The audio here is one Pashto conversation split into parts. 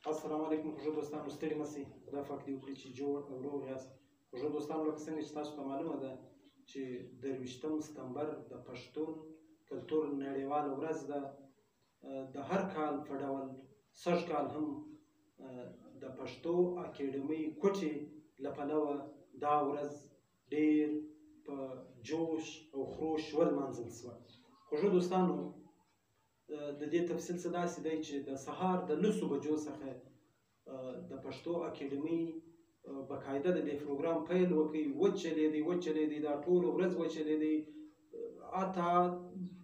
السلام علیکم خوږو دوستانو، ستړي مه شئ. خدای پاک دې وکړي چې جوړ او روغ یاست. خوږو دوستانو، لکه څنګه چې تاسو ته معلومه ده چې 23 سپتمبر د پښتون کلتور نړیواله ورځ ده. د هر کال په ډول سږ کال هم د پښتو اکیډمۍ کوټې له پلوه دا ورځ ډېر په جوش او خروش ولمانځل شوه. خوږو دوستانو، د دې تفصیل څه داسې دی چې د سهار د 9 بجو څخه د پښتو اکیډمۍ باقاعده د دې پروګرام پیل وکړي. وچلېدی دا ټوله ورځ وچلېدی. حتی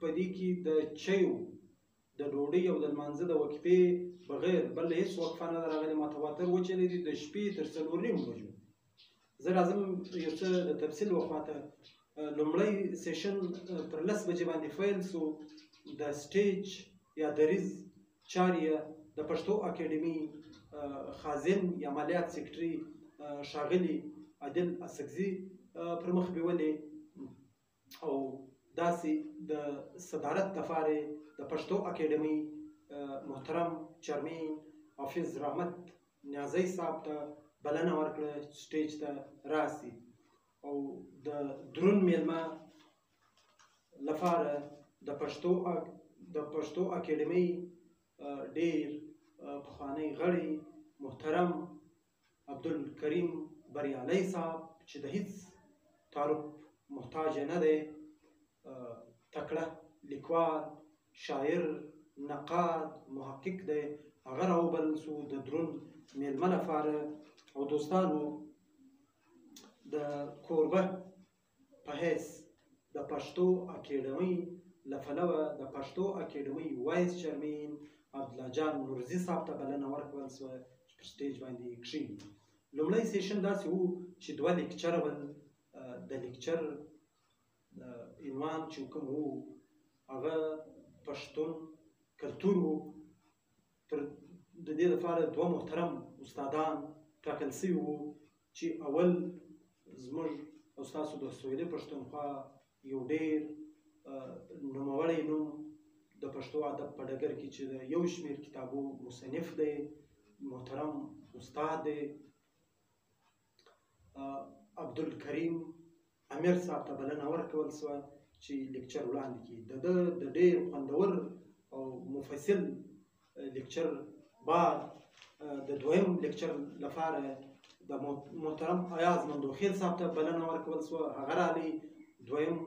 په دې کې د چایو د ډوډۍ او د لمانځه د وقفې بغیر بل هېڅ وقفه نه ده راغلې. متواتر وچلېدي د شپې تر 4:30 بجو. زه راځم یو څه د تفصیل وخواته. لومړی سیشن پر 10 بجې باندې پیل شو. د سټیج یا دریز چارې د پښتو اکیډمۍ خازن یا مالیات سیکرټري ښاغلي عادل اسکزي پر مخ بیولې، او داسې د صدارت دپاره د پښتو اکیډمۍ محترم چیرمین حافظ رحمت نیازی صاحب ته بلنه ورکړه سټیج ته راسي، او د درون میلمه لپاره د پښتو اکیډمۍ ډېر پخوانی غړی محترم عبدالکریم بریالی صاحب چې د هیڅ تعارف محتاج نه دی، تکړه لیکوال، شاعر، نقاد، محقق دی، هغه راوبلل شو د درون میلمه لپاره. او دوستانو، د کوربه په حیث د پښتو اکیډمۍ له پلوه د پښتو اکیډمۍ وایس چیرمین عبدالله جان نورزي صاحب ته بلنه ورکړل شوه چې پر سټیج باندې کښېني. لومړی سیشن داسې و چې 2 لیکچره ول. د لیکچر عنوان چې کوم و هغه پښتون کلتور و. د دې لپاره 2 محترم استادان ټاکل شوي وو چې اول زموږ او ستاسو د سویلي پښتونخوا یو ډېر نوموړی نوم د پښتو ادب په ډګر کې چې د یو شمېر کتابو مصنف دی، محترم استاد دی، عبدالکریم امیر صاحب ته بلنه ورکول شوه چې لیکچر وړاندې کړي. د ده د ډېر خوندور او مفصل لیکچر بعد د دویم لیکچر لپاره د محترم ایاز مندوخیل صاحب ته بلنه ورکول شوه. هغه راغی، دویم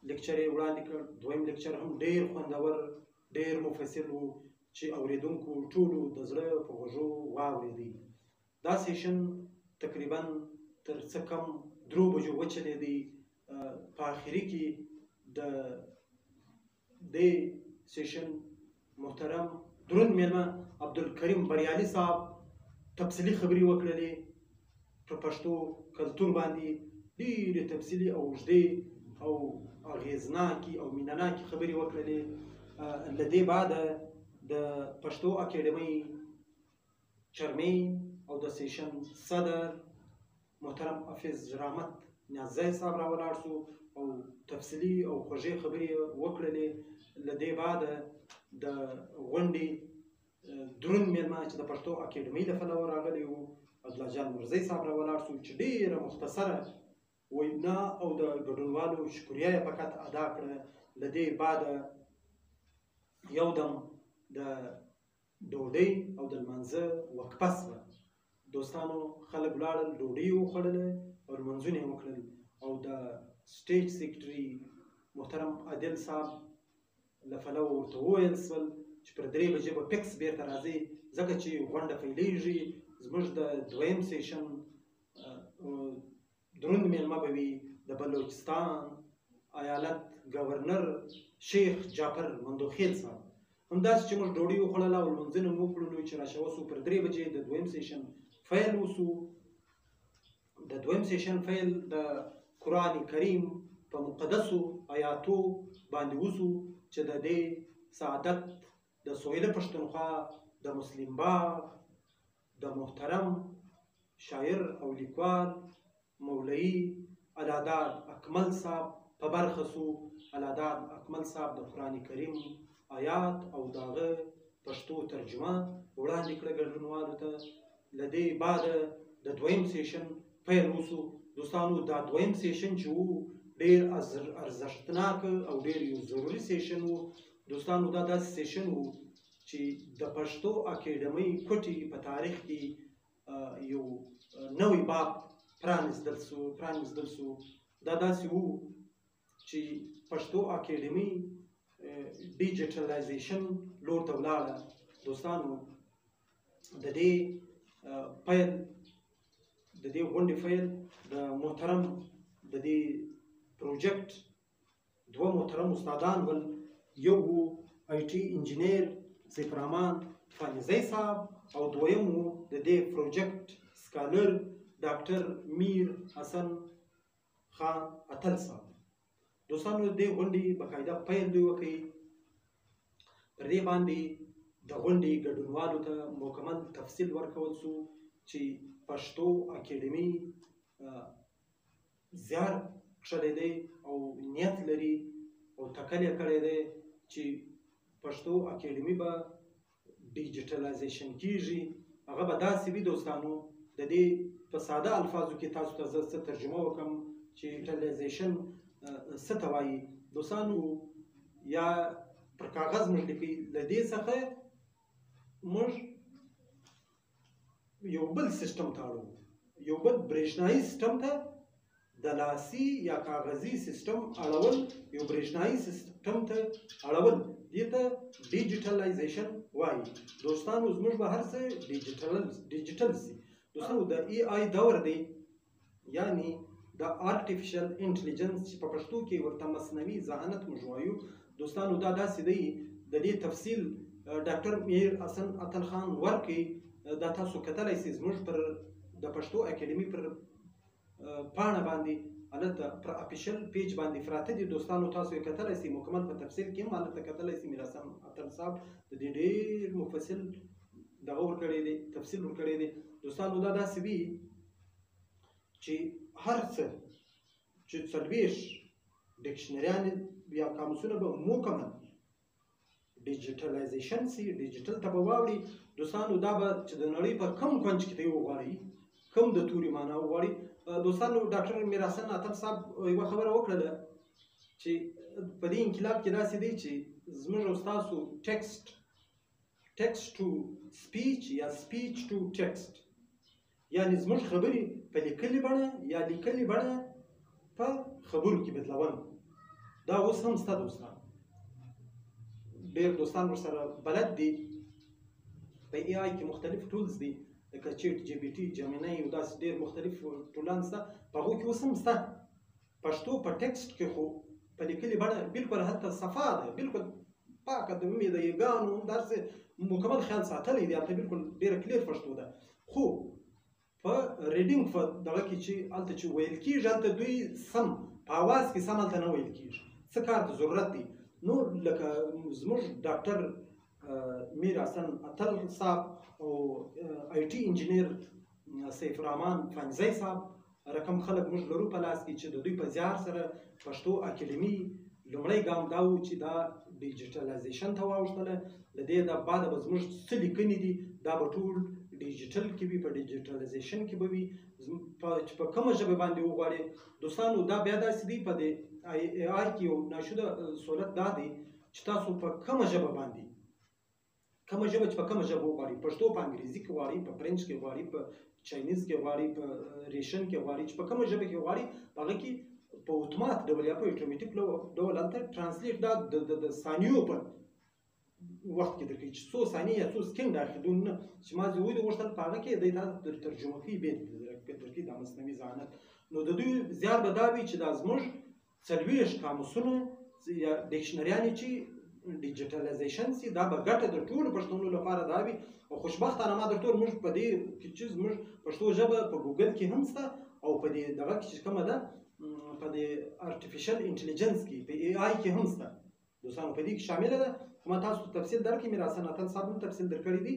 لیکچر یې وړاندې کړ. دویم لیکچر هم ډېر خوندور، ډېر مفصل و چې اورېدونکو ټولو د زړه په غوږو واورېدی. دا سیشن تقریبا تر څه کم 3 بجو وچلېدی. په آخري کې د دې سیشن محترم درون میلمه عبدالکریم بریالي صاحب تفصیلي خبرې وکړلې په پښتو کلتور باندې. ډېرې تفصیلي او اوږدې او اغېزناکې او مینهناکې خبرې وکړلې. له دې بعده د پښتو اکیډمۍ چیرمین او د سیشن صدر محترم حافظ رحمت نیازی صاحب راولاړ شو او تفصیلي او خوږې خبرې وکړلې. له دې بعده د غونډې درون میلمه چې د پښتو اکیډمۍ له پلوه راغلی و عبدالله جان نورزي صاحب راولاړ شو چې ډېره مختصره وینا او د ګډونوالو شکریه یې فقط ادا کړه. له دې بعده یو دم د ډوډۍ او د لمانځه وقفه شوه. دوستانو، خلک ولاړل، ډوډۍ یې وخوړله او لمونځونه یې وکړل. او د سټیج سیکرټري محترم عادل صاحب له پلوه ورته وویل شول چې پر 3 بجې به فکس بیرته راځي، ځکه چې غونډه پیلیږي. زموږ د دویم سیشن دروند میلمه به وي د بلوچستان ایالت گورنر شیخ جعفر مندوخیل صاحب. همداسې چې موږ ډوډۍ وخوړله او لمونځونه مو وکړلو چې راشوه شو، پر 3 بجې د دویم سیشن پیل وشو. د دویم سیشن پیل د قرآن کریم په مقدسو آیاتو باندې وشو چې د دې سعادت د سویله پښتونخوا د مسلم باغ د محترم شاعر او لیکوال مولوي علاداد اکمل صاحب په برخه شو. علاداد اکمل صاحب د قرآن کریم آیات او د هغه پښتو ترجمه وړاندې کړه ګډونوالو ته. له دې بعده د دویم سیشن پیل وشو. دوستانو دا دویم سیشن چې وو ډېر ارزښتناک او ډېر یو ضروري سیشن وو. دوستانو دا داسې سیشن وو چې د پښتو اکیډمۍ کوټې په تاریخ کې یو نوی باب پرانیستل سو. دا داسې وو چې پښتو اکیډمۍ ډیجیټلایزیشن لور ته ولاړه. دوستانو د دې غونډې پیل د محترم د دې پروجیکټ دوه محترم استادان ول. یو وو آی ټي انجینیر سیف الرحمن فانیزی صاحب او دویم وو د دې پروجیکټ سکالر ډاکټر میر حسن خان اتل صاحب. دوستانو د دې غونډې باقاعده پیل دوی وکړي. پر دې باندې د غونډې ګډونوالو ته مکمل تفصیل ورکول سو چې پښتو اکیډمي زیار کښلی دی او نیت لري او ټکل یې کړی دی چې پښتو اکیډمي به ډیجیټلایزیشن کیږي. هغه به داسې وي دوستانو، د دې په ساده الفاظو کې تاسو ته زه څه ترجمه وکړم چې ډیجیټلایزیشن څه ته وایي. دوستانو یا پر کاغذ موږ لیکي، له دې څخه موږ یو بل سیستم ته اړو، یو بل برېښنایي سیستم ته د لاسي یا کاغذي سیستم اړول، یو برېښنایي سیستم ته اړول، دې ته ډیجیټلایزیشن وایي. دوستانو زموږ به هر څه ډیجیټل سي. دوستانو د ای آی دور دی، یعنی د آرټیفیشل انټلیجنس چې په پښتو کې ورته مصنوعي ذهانت موږ وایو. دوستانو دا داسې دی، د دې تفصیل ډاکټر میر حسن اتل خان ورکړي. دا تاسو کتلی سئ زموږ پر د پښتو اکیډمي پر پاڼه باندې هلته پر اپیشل پیج باندې پراته دي. دوستانو تاسو یې کتلی سئ، مکمل په تفصیل کې هم هلته کتلی سئ. میر حسن اتل صاحب د دې ډېر مفصل دغه ورکړی دی، تفصیل ورکړی دی. دوستانو دا داسې وي چې هر څه چې 40 ډکشنریانې یا قاموسونه به مکمل ډیجیټلایزیشن سي، ډیجیټل ته به واوړي. دوستانو دا به چې د نړۍ په کوم کونج کې ته یې وغواړئ، کوم د توري معنا وغواړئ. دوستانو ډاکټر میر حسن اتل صاحب یوه خبره وکړله چې په دې انقلاب کې داسې دی چې زموږ او ستاسو ټکسټ ټو سپیچ یا سپیچ ټو ټکسټ، یعنې زموږ خبرې په لیکلې بڼه یا لیکلې بڼه په خبرو کې بدلول. دا اوس هم شته دوستان، ډېر دوستان ورسره بلد دي. په ای آی کې مختلف ټولز دي، لکه چیټ جی پی ټي، جمینای او داسې ډېر مختلف ټولان شته. په هغو کې اوس هم شته. پښتو په ټکسټ کې خو په لیکلې بڼه بالکل هلته صفا ده، بالکل پاکه د مې د یګانو داسې مکمل خیال ساتلی دی، هلته بالکل ډېره کلیر پښتو ده. خو په ریډینګ په دغه کې چې هلته چې ویل کېږي، هلته دوی سم په اواز کې سم هلته نه ویل کېږي. څه کار ته ضرورت دی؟ نو لکه زموږ ډاکټر میر حسن اتل صاحب او آی ټي انجینیر سیف الرحمن فانزی صاحب رقم خلک موږ لرو په لاس کې چې د دوی په زیار سره پښتو اکیډمي لومړی ګام دا و چې دا ډیجیټلایزیشن ته واوښتله. له دې د بعده به زموږ څه لیکنې دي دا به ټول ډیجیټل کې وي، په ډیجیټلایزیشن کې به وي. چې په کومه ژبه باندې وغواړئ. دوستانو دا بیا داسې دی، په دې ای آی کې یو ناشوده سهولت دا دی چې تاسو په کومه ژبه باندې، کومه ژبه چې په کومه ژبه وغواړئ، پښتو په انګریزي کې غواړئ، په فرنچ کې غواړئ، په چاینیز کې غواړئ، په ریشن کې غواړئ، چې په کومه ژبه کې غواړئ، په هغه کې په اتومات ډول یا په اټومیټیک ډول هلته ټرانسلیټ دا د ثانیو په وخت کې درکوي چې څو ثانیې یا څو سکند اخیدونه چې ما زه وغوښتل په هغه کې دی تاسو ترجمه کوي بیا درکوي دا مصنوعي ذهانت. نو د دوی زیار به دا وي چې دا زموږ 40 قاموسونه یا ډکشنریانې چې ډیجیټلایزیشن سي، دا به ګټه د ټولو پښتنو لپاره دا وي. او خوشبختانه ما درته موږ په دې کې چې زموږ پښتو ژبه په ګوګل کې هم شته او په دې دغه کې چې کومه ده په دې آرټیفیشل انټلیجنس کې په ای آی کې هم شته. دوستانو په دې کې شامله ده. خو ما تاسو ته تفصیل درکړم، میر حسن اتل صاحب هم تفصیل درکړی دی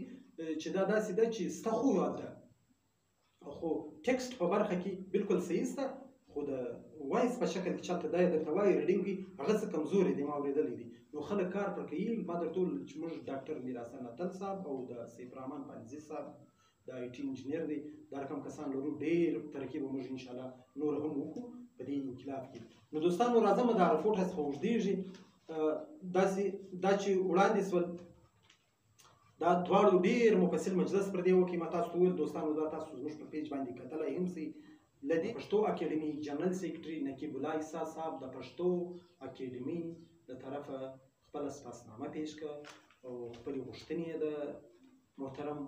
چې دا داسې ده چې شته، خو هلته خو ټکسټ په برخه کې بالکل صحیح شته، خو د وایس په شکل کې چاته دا درته وایي ریډینګ کوي هغه څه کمزوري دي ما اورېدلی دي نو خلک کار پر کوي ما درته وویل چې موږ ډاکټر میراث اتل صاحب او د سیف رحمان پانزي صاحب د آی ټي انجینر دی دا رقم کسان لرو ډېر ترقي به موږ انشاءالله نور هم وکړو په دې انقلاب کې نو دوستانو راځم د رپورټ څخه اوږدېږي دا چې وړاندې سول دا دواړو ډېر مفصل مجلس پر دې وکړي ما تاسو ته وویل دوستانو دا تاسو زموږ په پیج باندې کتلی هم سئ له دې پښتو اکیډمي جنرال سیکرټري نقیب الله عیسی صاحب د پښتو اکیډمي له طرفه خپله سپاسنامه پیش کړه او خپلې غوښتنې یې د محترم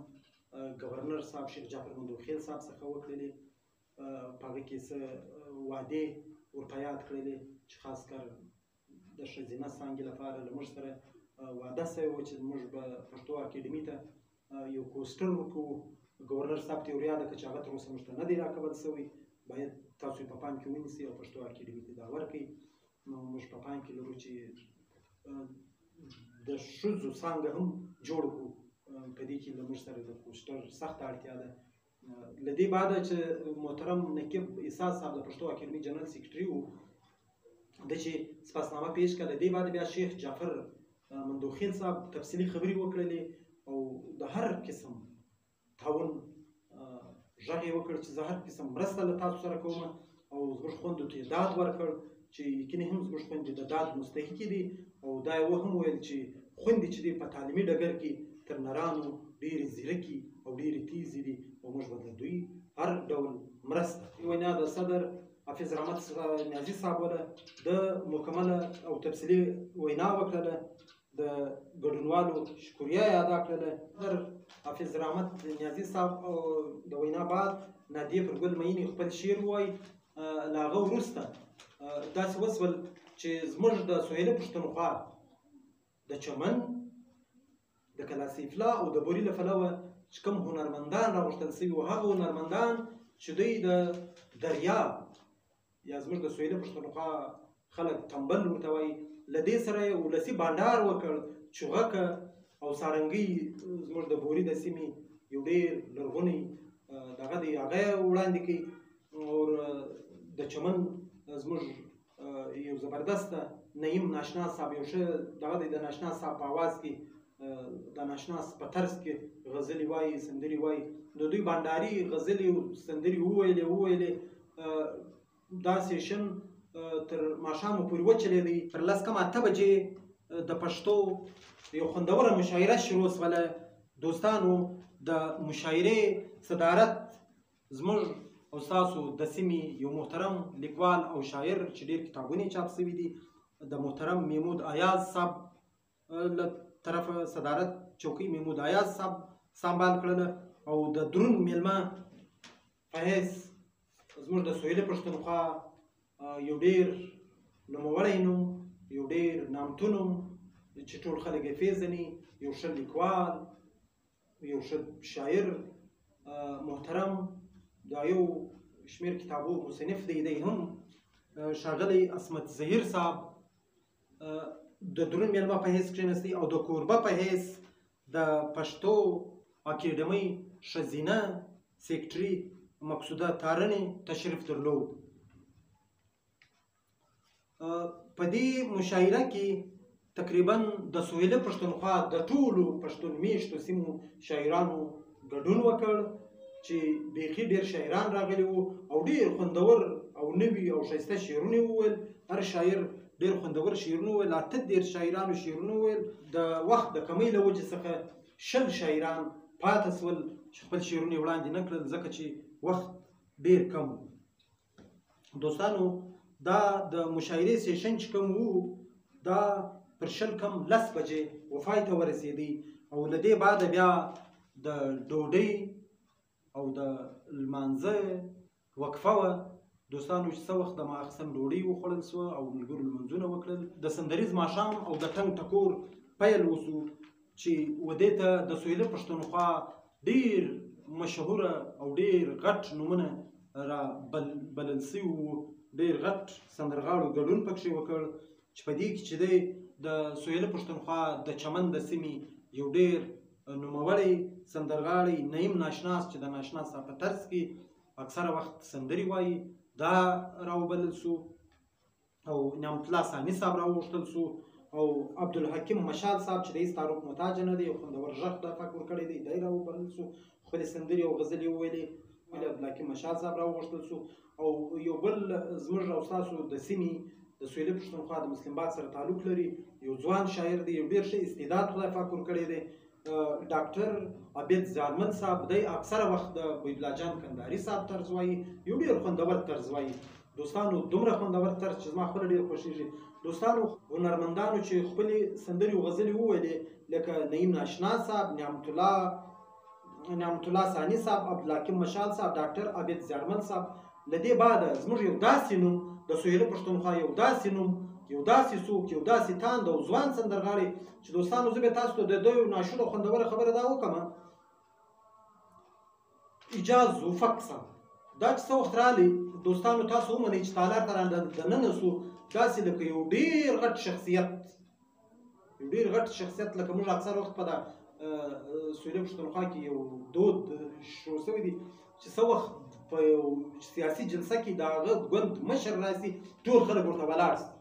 ګورنر صاحب شیخ جعفر مندوخیل صاحب څخه وکړلې په هغه کې څه وعدې ورته یاد کړلې چې خاص کر د ښځینه څانګې لپاره له موږ سره وعده سوې وه چې موږ به پښتو اکیډمي ته یو کوسټر ورکوو ګورنر صاحب ته یې ور یاده کړه چې هغه تر اوسه موږ ته نه دی راکبل سوی باید تاسو یې په پام کې ونیسئ او پښتو اکیډمي ته دا ورکړئ نو موږ په پام کې لرو چې د ښځو څانګه هم جوړ کړو په دې کې له موږ سره د کوسټر سخته اړتیا ده له دې بعده چې محترم نقیب عیسی صاحب د پښتو اکیډمي جنرال سیکرټري و د چې سپاسنامه پیش کړه له دې بعده بیا شیخ جعفر مندوخیل صاحب تفصیلي خبرې وکړلې او د هر قسم تعاون غږ یې وکړ چې زه هر قسم مرسته له تاسو سره کوم او زموږ خویندو ته یې داد ورکړ چې یقیني هم زموږ خویندې د داد مستحقې دي او دا یې هم ویل چې خویندې چې دي په تعلیمي ډګر کې تر نرانو ډېرې ځیرکې او ډېرې تیزې دي او موږ به د دوی هر ډول مرسته وینا د صدر حافظ رحمت نیازي صاحب وله د مکمله او تفصیلي وینا وکړله د ګډونوالو شکریه یې ادا کړله صدر حافظ رحمت نیازي صاحب د وینا بعد نادیه پرګل معیني خپل شعر ووایي له هغه وروسته داسې وسول چې زموږ د سهیله پښتونخوا د چمن د کلاسیفلا او د بوري له پلوه چې کوم هنرمندان راغوښتل سوي وو هغه هنرمندان چې دوی د دریاب یا زموږ د سهیله پښتونخوا خلک تنبل ورته وایي له دې سره یې ولسي بانډار وکړ چوغکه او سارنګۍ زموږ د بوري د سیمې یو ډېر لرغونی دغه دی هغه یې وړاندې کوي او د چمن زموږ یو زبردسته نعیم ناشناس صاحب یو ښه دغه دی د ناشناس صاحب په آواز کې د ناشناس په طرز کې غزلې وایي سندرې وایي د دوی بانډاري غزلې سندرې وویلې دا سیشن تر ماښامو پورې وچلېدی تر 10:08 بجې د پښتو یو خوندوره مشاعره شروع سوله دوستانو د مشاعرې صدارت زموږ او ستاسو د سیمې یو محترم لیکوال او شاعر چې ډېر کتابونه یې چاپ سوي دي د محترم محمود ایاز صاحب له طرفه صدارت چوکۍ محمود ایاز صاحب سنبال کړله او د دروند میلمه په حیث زموږ د سهیله پښتونخوا یو ډېر نوموړی نوم یو ډېر نامتو نوم چې ټول خلک یې پیژني یو ښه لیکوال یو ښه شاعر محترم دا یو شمېر کتابو مصنف دی دی هم ښاغلی عصمت ظهیر صاحب د دروند میلمه په حیث کښېنستی او د کوربه په حیث د پښتو اکیډمۍ ښځینه سیکرټري مقصوده تارڼې تشریف درلود په دې مشاعره کې تقریبا د سهیله پښتونخوا د ټولو پښتون میشتو سیمو شاعرانو ګډون وکړ چې بیخي ډېر شاعران راغلي وو او ډېر خوندور او نوي او ښایسته شعرونه یې وویل هر شاعر ډېر خوندور شعرونه وویل 18 شاعرانو شعرونه وویل د وخت د کمۍ له وجې څخه 10 شاعران پاته سول چې خپل شعرونه یې وړاندې نه کړل ځکه چې وخت ډېر کم و دوستانو دا د مشاعرې سیشن چې کوم وو دا پر 10:10 بجې وفای ته ورسېدی او له دې بعده بیا د ډوډۍ او د لمانځه وقفه وه دوستانو چې څه وخت د ماخستن ډوډۍ وخوړل سوه او ملګرو لمونځونه وکړل د سندریز ماښام او د ټنګ ټکور پیل وسو چې ودې ته د سهیله پښتونخوا ډېر مشهوره او ډېر غټ نومونه را بلل سوي وو ډېر غټ سندرغاړو ګډون پکښې وکړ چې په دې کې چې دی د سهیله پښتونخوا د چمن د سیمې یو ډېر نوموړی سندرغاړی نعیم ناشناس چې د ناشناس په طرز کې اکثره وخت سندرې وایي دا راوبلل سو او نعمت الله ثاني صاحب راوغوښتل سو او عبدالحکیم مشال صاحب چې رئیس تعارف محتاج نه دی او خوندور غږ د فکر کړی دی دی راوبلل سو خپلې سندرې او غزلې وویلې عبدالحکیم مشال صاحب راوغوښتل سو او یو بل زموږ او ستاسو د سیمې د سویلي پښتونخوا د مسلم باد سره تعلق لري یو ځوان شاعر دی یو ډېر ښه استعداد خدای پاک ورکړی دی ډاکټر عبید زیارمل صاحب دی اکثره وخت د بهید جان کندهاري صاحب طرز وایي یو ډېر خوندور طرز وایي دوستانو دومره خوندور طرز چې زما خپله ډېر خوښېږي دوستانو هنرمندانو چې خپلې سندرې او غزلې وویلې لکه نعیم ناشنا صاحب نعمت الله ثاني صاحب عبدالحکیم مشال صاحب ډاکټر عبید زیارمل صاحب له دې بعده زموږ یو داسې نوم د سویلي پښتونخوا یو داسې نوم یو داسې څوک یو داسې تاند او ځوان سندرغاړی چې دوستانو زه به تاسو ته د دوی ناشوده خوندوره خبره دا وکړم اجاز ظفک صاحب دا چې څه وخت راغلی دوستانو تاسو ومنئ چې تالار ته دننه سو داسې لکه یو ډېر غټ شخصیت لکه موږ اکثر وخت په سویلي پښتونخوا کې یو دود شروع شوی دی چې څه وخت په یو سیاسي جلسه کې د هغه ګوند مشر راسي ټول خلک ورته ولاړ سي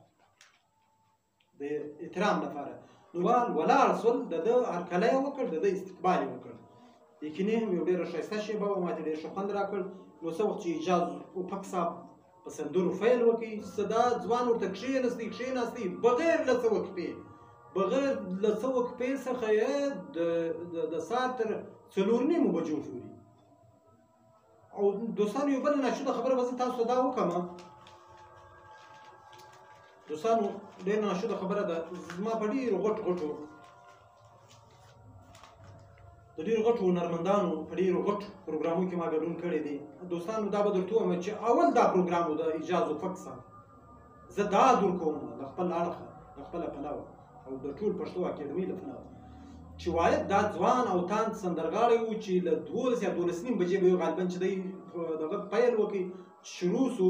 د احترام لپاره نو ولاړ سول د ده هرکلی یې وکړ د ده استقبال یې وکړ یقیني هم یو ډېره ښایسته شېبه وه ما ته ډېر ښه خوند راکړ نو څه وخت چې اجاز ټوپک صاحب په سندرو فیل وکړي صدا ځوان ورته کښېناستی بغیر له څه وقفې څخه یې د سهار تر 4:30 بجو پورې او دوستانو یو بله ناشوده خبره به زه تاسو ته دا وکړم دوستانو ډېره ناشوده خبره ده زما په ډېرو غټو هنرمندانو په ډېرو غټو پروګرامونو کې ما ګډون کړی دی دوستانو دا به درته ووایم چې اول دا پروګرام و د اجاز ظفک صاحب زه دا دور کوم د خپل اړخه د خپله پلوه او د ټول پښتو اکاډمۍ له پلوه چې واید دا ځوان او تاند سندرغاړی و چې له 12 یا 12:30 بجې به یو غالبا چې دی دغه پیل وکړي شروع سو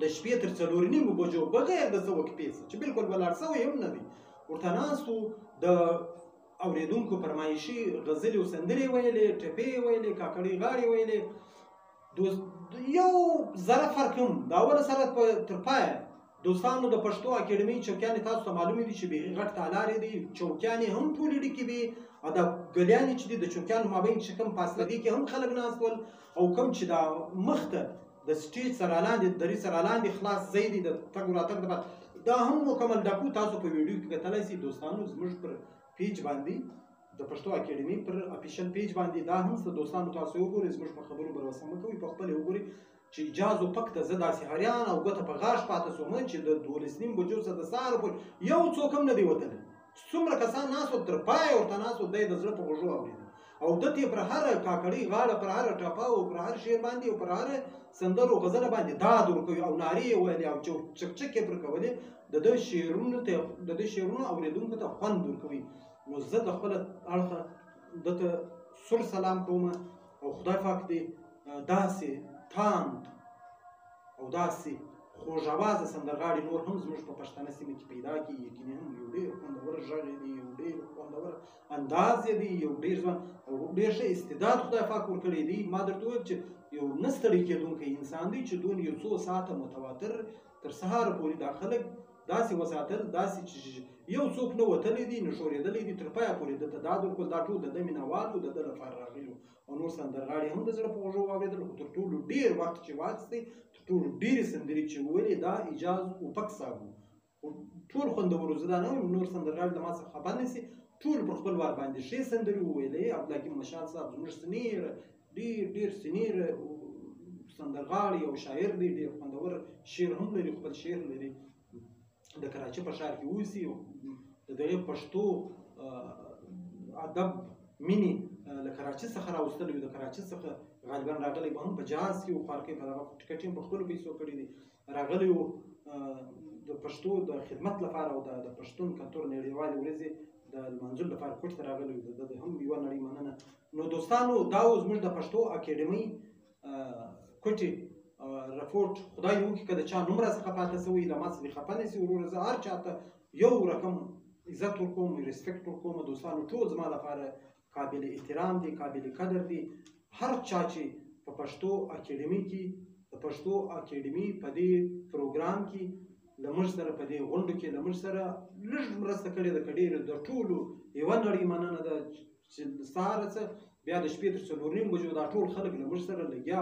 د شپې تر 4:30 بجو بغیر د څه وقفې څخه چې بالکل ولاړ سوی هم نه دی ورته ناست و د اورېدونکو فرمایشي غزلې او سندرې ویلې ټپې ویلې کاکړۍ غاړې ویلې یو ذره فرق هم د اوله سره تر پایه دوستانو د پښتو اکاډمۍ چوکیانې تاسو ته معلومې دي چې بیخي غټ تالارې دي چوکیانې هم ټولې ډکې وي او دا ګلیانې چې دي د چوکیانو مابین چې کوم فاصله دي کې هم خلک ناست ول او کوم چې دا مخ ته د سټیج سره لاندې درې سره لاندې خلاص ځای دی د تګ راتګ دپاره دا هم مکمل ډکو تاسو په ویډیو کې کتلی سئ دوستانو زموږ پر پیج باندې د پښتو اکاډمۍ پر افیشل پیج باندې دا هم دوستانو تاسو وګورئ زموږ په خبرو بر وسه مه کوئ په خپله وګورئ چې اجاز ظفک ته زه داسې حیران او ګوته په غاښ پاته سوم چې د 12:30 بجو څخه د سهار پورې یو څوک هم نه دی وتلی څومره کسان ناست وو تر پایه ورته ناست وو دی د زړه په غوږو اورېده او ده ته یې پر هره کاکړۍ غاړه پر هره ټپه او پر هر شعر باندې او پر هره سندرو او غزله باندې داد ورکوي او نارې یې ویلې او چکچک یې پر کولې د ده شعرونو اورېدونکو ته خوند ورکوي نو زه د خپله اړخه ده ته سور سلام کوم او خدای پاک دې داسې تاند او داسې خوږ اوازه سندرغاړي نور هم زموږ په پښتنه سیمه کې پیدا کړي یقیني هم یو ډېر خوندور غږ دی یو ډېر خوندور انداز یې دی یو ډېر ځوان او ډېر ښه استعداد خدای پاک ورکړی دی ما درته وویل چې یو نه ستړی کېدونکی انسان دی چې دون یو څو ساعته متواتر تر سهاره پورې دا خلک داسې وساتل داسې چې یو څوک نه وتلی دی نه ښورېدلی دی تر پایه پورې ده ته دا درکړل دا ټول د ده مینهوال د ده لپاره راغلي او نور سندرغاړي هم د زړه په غوږو واورېدل خو تر ټولو ډېر وخت چې واخیستی تر ټولو ډېرې سندرې چې وویلې دا اجاز ظفک صاحب و ټول خوندور زه دا نه وایم نور سندرغاړي د ما څخه خفه نه سي ټول پر خپل وار باندې ښې سندرې وویلې عبدالحکیم مشال صاحب زموږ سنیر ډېر سنیر سندرغاړي او شاعر دی ډېر خوندور شعر هم لري خپل شعر لري د کراچۍ په ښار کې اوسي د دغې پښتو ادب مینې له کراچۍ څخه راوستلی وي د کراچۍ څخه غالبا راغلی به هم په جهاز کې و خوارکۍ په دغه ټکټ یې په خپلو پیسو کړي دي راغلی و د پښتو د خدمت لپاره او د پښتون کلتور نړیوالې ورځې د لمانځلو لپاره کوټ ته راغلی و د هم یوه نړۍ مننه نو دوستانو دا و زموږ د پښتو اکاډمۍ کوټې رپورټ خدای دې وکړي که د چا نوم راڅخه پاته شوی له ما څخه خفه نه شي وروره زه هر چاته یو رقم عزت ورکوم ریسپیکټ ورکوم دوستانو ټول زما لپاره قابل احترام دي قابل قدر دي هر چا چې په پښتو اکاډمۍ کې د پښتو اکیډمي په دې پروګرام کې له موږ سره په دې غونډو کې له موږ سره لږ مرسته کړې ده، که ډېره د ټولو یوه نړۍ مننه ده چې سهاره څه بیا د شپې تر 4:30 بجو دا ټول خلک له موږ سره لګیا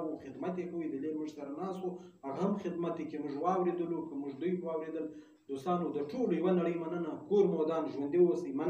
وو، خدمت یې کوي، د دې موږ سره ناست وو، هغه هم خدمت یې کوي، موږ واورېدلو، که موږ دوی واورېدل. دوستانو د ټولو یوه نړۍ مننه، کور مو ودان، ژوندي اوسئ.